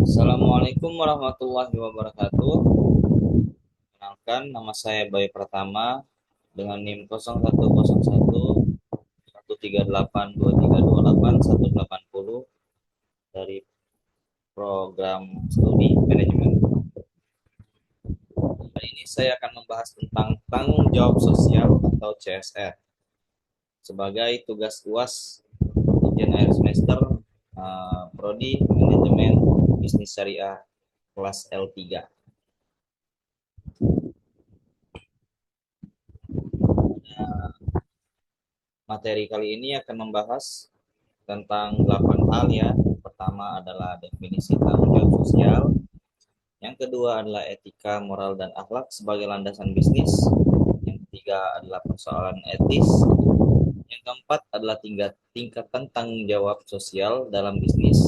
Assalamualaikum warahmatullahi wabarakatuh. Kenalkan, nama saya Bayu Pratama dengan NIM 01111382328180 dari program studi manajemen. Hari ini saya akan membahas tentang tanggung jawab sosial atau CSR sebagai tugas UAS ujian akhir semester Prodi Manajemen Bisnis Syariah kelas L3. Materi kali ini akan membahas tentang 8 hal ya. Pertama adalah definisi tanggung jawab sosial. Yang kedua adalah etika, moral, dan akhlak sebagai landasan bisnis. Yang ketiga adalah persoalan etis. Yang keempat adalah tingkatan tanggung jawab sosial dalam bisnis.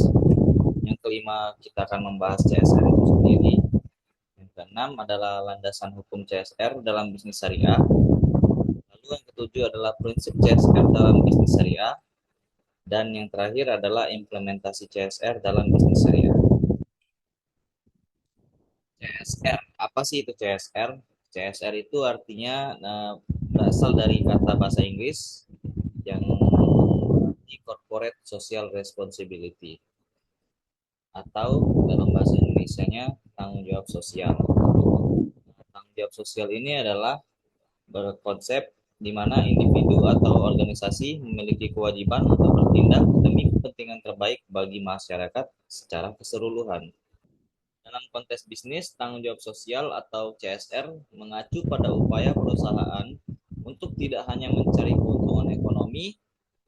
Yang kelima kita akan membahas CSR itu sendiri. Yang keenam adalah landasan hukum CSR dalam bisnis syariah. Lalu yang ketujuh adalah prinsip CSR dalam bisnis syariah. Dan yang terakhir adalah implementasi CSR dalam bisnis syariah. CSR, apa sih itu CSR? CSR itu artinya berasal dari kata bahasa Inggris yang berarti Corporate Social Responsibility atau dalam bahasa Indonesianya tanggung jawab sosial. Tanggung jawab sosial ini adalah berkonsep di mana individu atau organisasi memiliki kewajiban untuk bertindak demi kepentingan terbaik bagi masyarakat secara keseluruhan. Dalam konteks bisnis, tanggung jawab sosial atau CSR mengacu pada upaya perusahaan untuk tidak hanya mencari keuntungan ekonomi,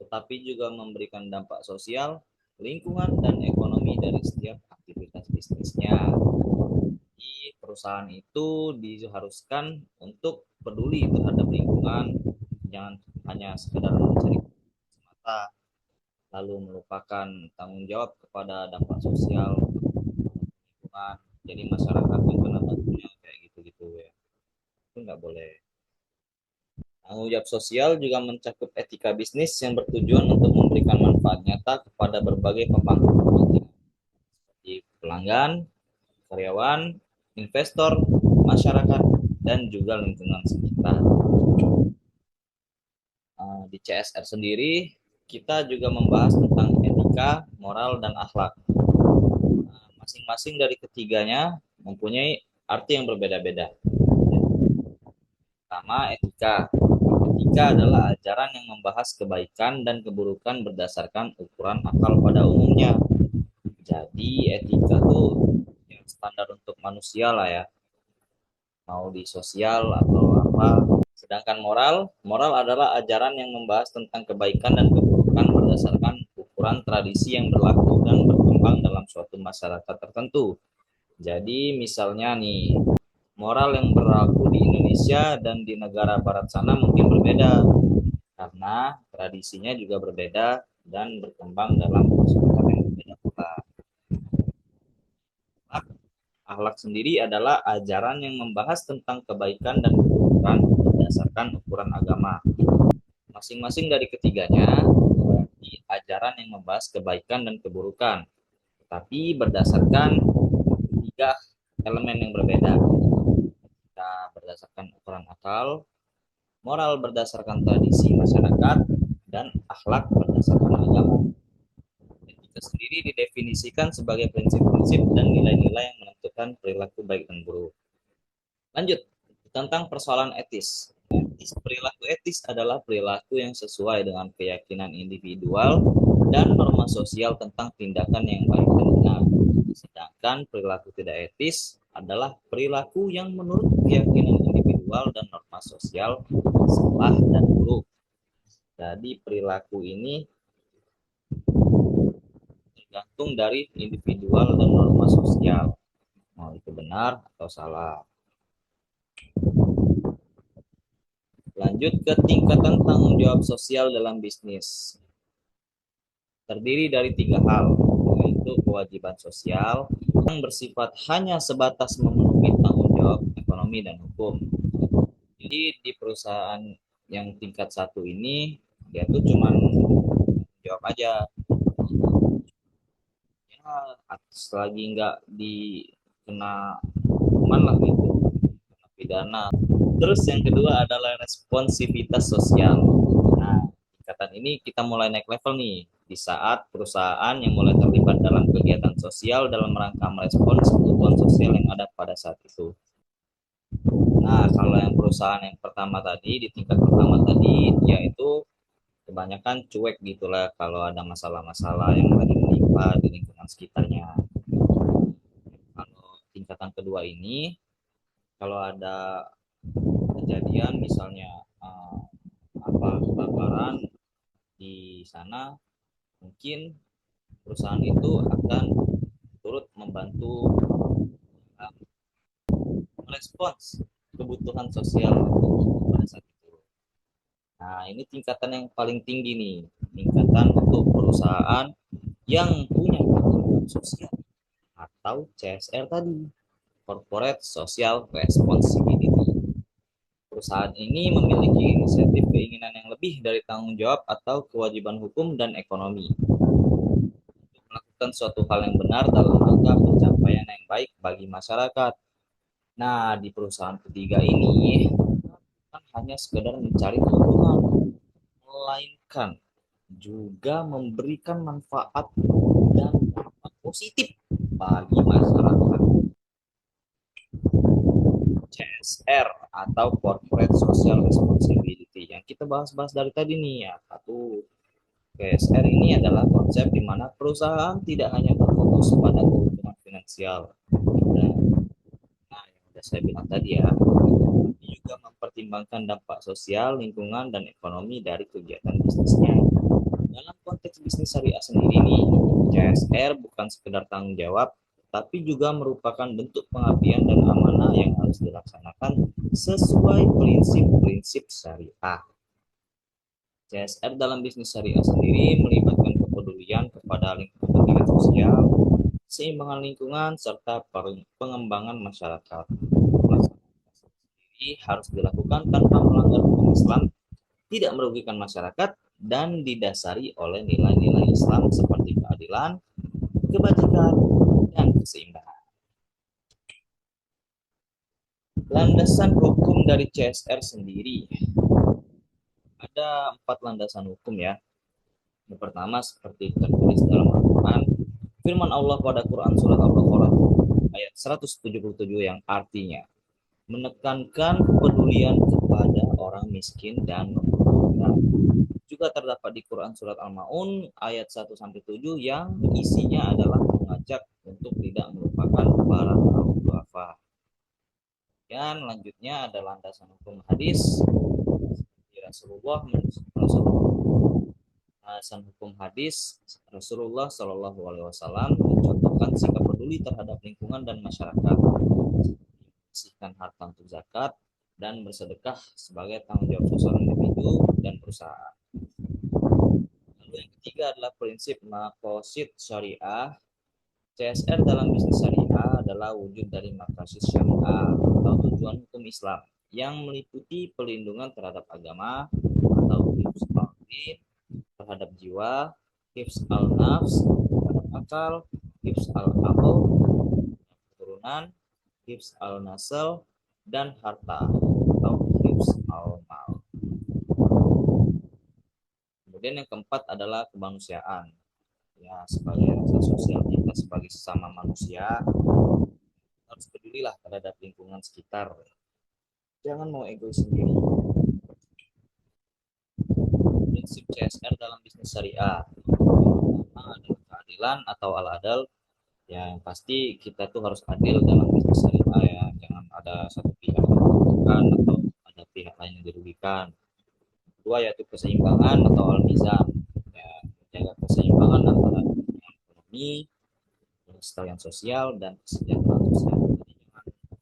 tetapi juga memberikan dampak sosial, lingkungan, dan ekonomi dari setiap aktivitas bisnisnya. Jadi, perusahaan itu diharuskan untuk peduli terhadap lingkungan, jangan hanya sekedar mencari semata, lalu melupakan tanggung jawab kepada dampak sosial lingkungan. Jadi masyarakat yang kena bantunya kayak gitu-gitu ya, itu nggak boleh. Tanggung jawab sosial juga mencakup etika bisnis yang bertujuan untuk memberikan manfaat nyata kepada berbagai pemangku kepentingan seperti pelanggan, karyawan, investor, masyarakat, dan juga lingkungan sekitar. Di CSR sendiri kita juga membahas tentang etika, moral, dan akhlak. Masing-masing dari ketiganya mempunyai arti yang berbeda-beda. Pertama, etika. Etika adalah ajaran yang membahas kebaikan dan keburukan berdasarkan ukuran akal pada umumnya. Jadi etika tuh yang standar untuk manusia lah ya, mau di sosial atau apa. Sedangkan moral, moral adalah ajaran yang membahas tentang kebaikan dan keburukan berdasarkan ukuran tradisi yang berlaku dan berkembang dalam suatu masyarakat tertentu. Jadi misalnya nih, moral yang berlaku di Indonesia dan di negara barat sana mungkin berbeda karena tradisinya juga berbeda dan berkembang dalam masyarakat yang berbeda pula. Akhlak sendiri adalah ajaran yang membahas tentang kebaikan dan keburukan berdasarkan ukuran agama. Masing-masing dari ketiganya berarti ajaran yang membahas kebaikan dan keburukan, tapi berdasarkan tiga elemen yang berbeda. Kita berdasarkan ukuran akal, moral berdasarkan tradisi masyarakat, dan akhlak berdasarkan agama. Etika sendiri didefinisikan sebagai prinsip-prinsip dan nilai-nilai yang menentukan perilaku baik dan buruk. Lanjut, tentang persoalan etis. Perilaku etis adalah perilaku yang sesuai dengan keyakinan individual dan norma sosial tentang tindakan yang baik dan benar. Sedangkan perilaku tidak etis adalah perilaku yang menurut keyakinan individual dan norma sosial salah dan buruk. Jadi perilaku ini tergantung dari individual dan norma sosial, mau itu benar atau salah. Lanjut ke tingkatan tanggung jawab sosial dalam bisnis. Terdiri dari tiga hal, yaitu kewajiban sosial yang bersifat hanya sebatas memenuhi tanggung jawab ekonomi dan hukum. Jadi di perusahaan yang tingkat satu ini dia tuh cuman jawab aja, selagi nggak dikena hukuman lah gitu, kena pidana. Terus yang kedua adalah responsivitas sosial. Nah, tingkatan ini kita mulai naik level nih di saat perusahaan yang mulai terlibat dalam kegiatan sosial dalam rangka merespons kebutuhan sosial yang ada pada saat itu. Nah, kalau yang perusahaan yang pertama tadi, di tingkat pertama tadi, yaitu kebanyakan cuek gitulah kalau ada masalah-masalah yang lagi menimpa di lingkungan sekitarnya. Kalau tingkatan kedua ini, kalau ada kejadian misalnya kebakaran di sana, mungkin perusahaan itu akan turut membantu merespons kebutuhan sosial pada saat itu. Nah, ini tingkatan yang paling tinggi nih, tingkatan untuk perusahaan yang punya tanggung sosial atau CSR tadi, Corporate Social Responsibility. Perusahaan ini memiliki inisiatif keinginan yang lebih dari tanggung jawab atau kewajiban hukum dan ekonomi untuk melakukan suatu hal yang benar dalam rangka pencapaian yang baik bagi masyarakat. Nah, di perusahaan ketiga ini bukan hanya sekedar mencari keuntungan, melainkan juga memberikan manfaat dan dampak positif bagi masyarakat. CSR atau Corporate Social Responsibility yang kita bahas-bahas dari tadi nih ya. Satu, CSR ini adalah konsep di mana perusahaan tidak hanya berfokus pada keuntungan finansial. Nah, yang sudah saya bilang tadi ya, tapi juga mempertimbangkan dampak sosial, lingkungan, dan ekonomi dari kegiatan bisnisnya. Dalam konteks bisnis syariah sendiri nih, CSR bukan sekedar tanggung jawab, tapi juga merupakan bentuk pengabdian dan amanah yang harus dilaksanakan sesuai prinsip-prinsip syariah. CSR dalam bisnis syariah sendiri melibatkan kepedulian kepada kepentingan sosial, keseimbangan lingkungan, serta pengembangan masyarakat. Pelaksanaan sendiri harus dilakukan tanpa melanggar hukum Islam, tidak merugikan masyarakat, dan didasari oleh nilai-nilai Islam seperti keadilan, kebajikan, dan keseimbangan. Landasan hukum dari CSR sendiri ada 4 landasan hukum ya. Yang pertama seperti tertulis dalam Al-Quran, firman Allah pada Quran surat Al-Baqarah ayat 177 yang artinya menekankan kepedulian kepada orang miskin dan membutuhkan. Juga terdapat di Quran surat Al-Maun ayat 1-7 yang isinya adalah mengajak untuk tidak melupakan para kaum duafa. Dan lanjutnya ada landasan hukum hadis Rasulullah landasan hukum hadis Rasulullah Shallallahu Alaihi Wasallam mencontohkan sikap peduli terhadap lingkungan dan masyarakat, membersihkan harta untuk zakat, dan bersedekah sebagai tanggung jawab sosial individu dan perusahaan. Lalu yang ketiga adalah prinsip maqasid syariah. CSR dalam bisnis syariah adalah wujud dari maqasid syariah atau tujuan hukum Islam yang meliputi pelindungan terhadap agama atau hifz al-din, terhadap jiwa, hifz al-nafs, terhadap akal, hifz al-aql, keturunan, hifz al-nasl, dan harta atau hifz al-mal. Kemudian yang keempat adalah kemanusiaan. Ya, sebagai rasa sosial kita sebagai sesama manusia harus pedulilah terhadap lingkungan sekitar. Jangan mau egois sendiri. Prinsip CSR dalam bisnis syariah adalah keadilan atau al-adal. Ya, yang pasti kita tuh harus adil dalam bisnis syariah ya. Jangan ada satu pihak yang dirugikan atau ada pihak lain yang dirugikan. Kedua yaitu keseimbangan atau al-mizan. Ya, menjaga keseimbangan antara ekonomi, kelestarian sosial, dan kesejahteraan sosial. Jadi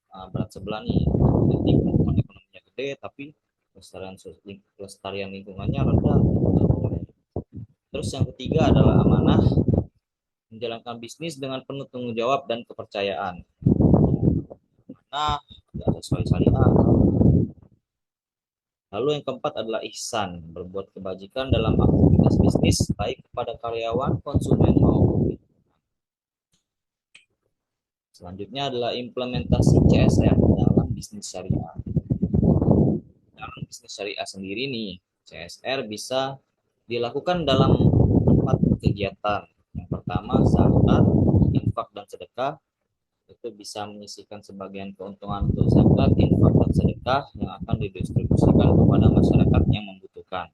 jangan berat sebelah nih. Nanti kemampuan ekonominya gede tapi kelestarian lingkungannya rendah. Terus yang ketiga adalah amanah, menjalankan bisnis dengan penuh tanggung jawab dan kepercayaan. Amanah tidak sesuai syariat. Lalu yang keempat adalah ihsan, berbuat kebajikan dalam aktivitas bisnis baik kepada karyawan, konsumen maupun Selanjutnya adalah implementasi CSR dalam bisnis syariah. Dalam bisnis syariah sendiri nih, CSR bisa dilakukan dalam 4 kegiatan. Yang pertama, zakat, infak, dan sedekah. Itu bisa menyisihkan sebagian keuntungan untuk zakat, infak, dan sedekah yang akan didistribusikan kepada masyarakat yang membutuhkan.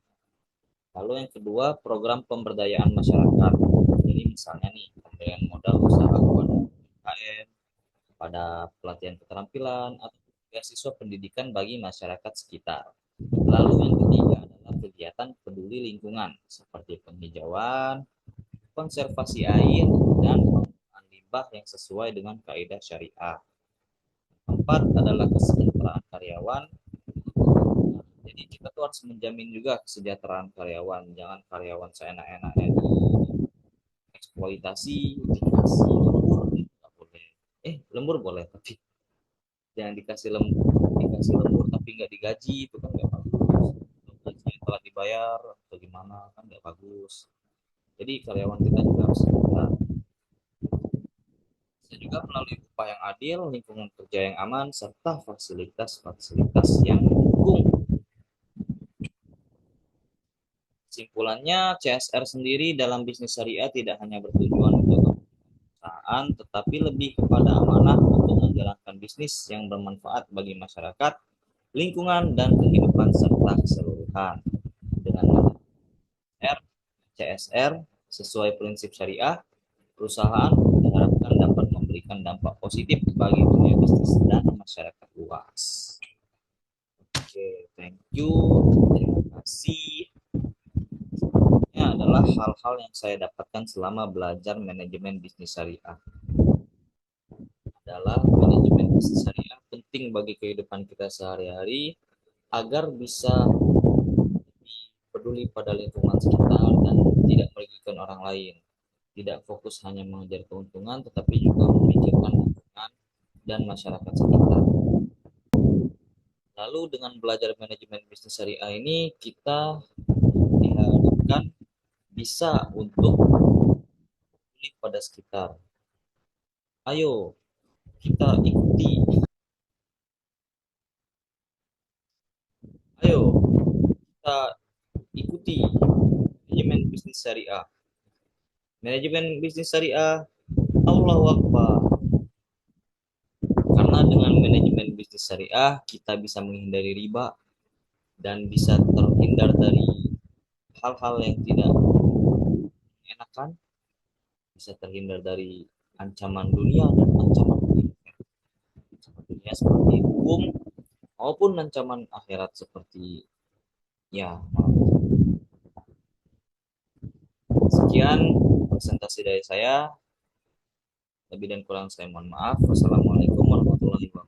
Lalu yang kedua, program pemberdayaan masyarakat. Jadi misalnya nih, pemberian modal usaha kepada UMKM, pada pelatihan keterampilan, atau beasiswa pendidikan bagi masyarakat sekitar. Lalu yang ketiga adalah kegiatan peduli lingkungan, seperti penghijauan, konservasi air, dan penggunaan limbah yang sesuai dengan kaidah syariah. Keempat adalah kesejahteraan karyawan. Jadi kita tuh harus menjamin juga kesejahteraan karyawan. Jangan karyawan seenak-enaknya dieksploitasi, dikasih lembur, nggak boleh. Lembur boleh, tapi jangan dikasih lembur tapi nggak digaji, itu kan nggak bagus. Gajinya telah dibayar atau gimana kan nggak bagus. Jadi karyawan kita juga harus kita bisa juga melalui upah yang adil, lingkungan kerja yang aman, serta fasilitas-fasilitas yang mendukung. Kesimpulannya, CSR sendiri dalam bisnis syariah tidak hanya bertujuan untuk perusahaan, tetapi lebih kepada amanah untuk menjalankan bisnis yang bermanfaat bagi masyarakat, lingkungan, dan kehidupan serta keseluruhan. Dengan CSR sesuai prinsip syariah, perusahaan diharapkan dapat memberikan dampak positif bagi dunia bisnis dan masyarakat luas. Oke, thank you. Terima kasih. Ini adalah hal-hal yang saya dapatkan selama belajar manajemen bisnis syariah. Adalah manajemen bisnis syariah penting bagi kehidupan kita sehari-hari agar bisa peduli pada lingkungan sekitar dan tidak merugikan orang lain. Tidak fokus hanya mengejar keuntungan, tetapi juga memikirkan lingkungan dan masyarakat sekitar. Lalu dengan belajar manajemen bisnis syariah ini, kita diharapkan bisa untuk peduli pada sekitar. Ayo kita ikuti, ayo kita ikuti manajemen bisnis syariah. Manajemen bisnis syariah, Allahu Akbar. Karena dengan manajemen bisnis syariah, kita bisa menghindari riba dan bisa terhindar dari hal-hal yang tidak enakan, bisa terhindar dari ancaman dunia dan ancaman akhirat. Ancaman dunia seperti hukum maupun ancaman akhirat seperti ya. Sekian presentasi dari saya. Lebih dan kurang saya mohon maaf. Wassalamualaikum warahmatullahi wabarakatuh.